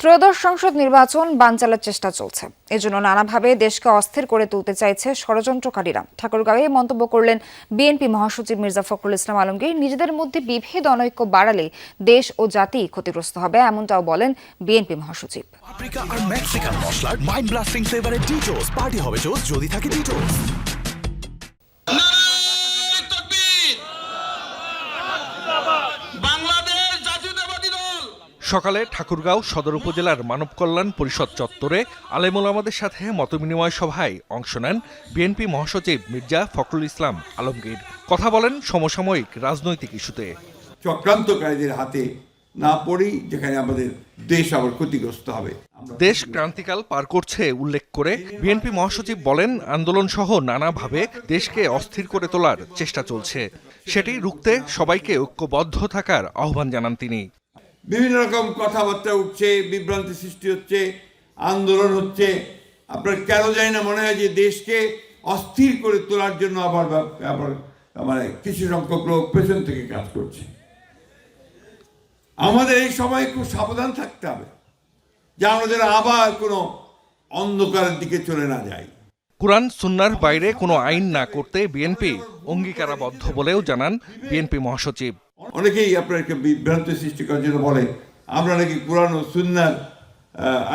ত্রয়োদশ সংসদ নির্বাচন বানচালের চেষ্টা চলছে। এজন্য নানাভাবে দেশকে অস্থির করে তুলতে চাইছে ষড়যন্ত্রকারীরা। ঠাকুরগাঁওয়ে মন্তব্য করলেন বিএনপি মহাসচিব মির্জা ফখরুল ইসলাম আলমগীর। নিজেদের মধ্যে বিভেদ অনৈক্য বাড়ালে দেশ ও জাতি ক্ষতিগ্রস্ত হবে, এমনটাও বলেন বিএনপি মহাসচিব। পাপরিকা আর মেক্সিকান মশলার মাইন্ড ব্লাস্টিং ফ্লেভারে ডিটোস পার্টি হবে জোস যদি থাকে ডিটোস। সকালে ঠাকুরগাঁও সদর উপজেলার মানব কল্যাণ পরিষদ চত্বরে আলেম ওলামাদের সাথে মতবিনিময় সভায় অংশ নেন বিএনপি মহাসচিব মির্জা ফখরুল ইসলাম আলমগীর। কথা বলেন সমসাময়িক রাজনৈতিক ইস্যুতে। চক্রান্তকারীদের হাতে না পড়ি যেখানে আমাদের দেশ আবার ক্ষতিগ্রস্ত হবে। দেশ ক্রান্তিকাল পার করছে উল্লেখ করে বিএনপি মহাসচিব বলেন, আন্দোলন সহ নানাভাবে দেশকে অস্থির করে তোলার চেষ্টা চলছে। সেটি রুখতে সবাইকে ঐক্যবদ্ধ থাকার আহ্বান জানান তিনি। বিভিন্ন রকম কথাবার্তা উঠছে, বিভ্রান্তি সৃষ্টি হচ্ছে, আন্দোলন হচ্ছে। আপনার কেন জানি না মনে হয় যে দেশকে অস্থির করে তোলার জন্য আবার মানে কিছু সংখ্যক লোক পেছন থেকে কাজ করছে। আমাদের এই সময় খুব সাবধান থাকতে হবে যে আমরা যেন আবার কোনো অন্ধকারের দিকে চলে না যাই। কুরআন সুন্নাহর বাইরে কোনো আইন না করতে বিএনপি অঙ্গীকারাবদ্ধ বলেও জানান বিএনপি মহাসচিব। অনেকেই আপনাকে বিভ্রান্তি সৃষ্টি করার জন্য বলে আমরা নাকি কুরআন ও সুন্নাহর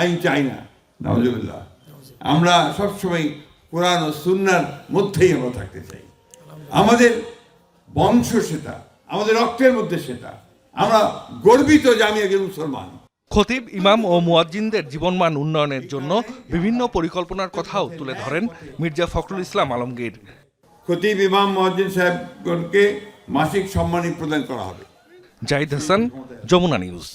আইন চাই না। নাউজুবিল্লাহ। আমরা সবসময় কুরআন ও সুন্নাহর মধ্যেই আমরা থাকতে চাই। আমাদের বংশ সেটা, আমাদের রক্তের মধ্যে সেটা। আমরা গর্বিত যে আমি একজন মুসলমান। খতিব, ইমাম ও মুয়াজ্জিনদের জীবনমান উন্নয়নের জন্য বিভিন্ন পরিকল্পনার কথাও তুলে ধরেন মির্জা ফখরুল ইসলাম আলমগীর। খতিব, ইমাম, মুয়াজ্জিন সাহেবগণকে মাসিক সম্মানী প্রদান করা হবে। জাহিদ হাসান, যমুনা নিউজ।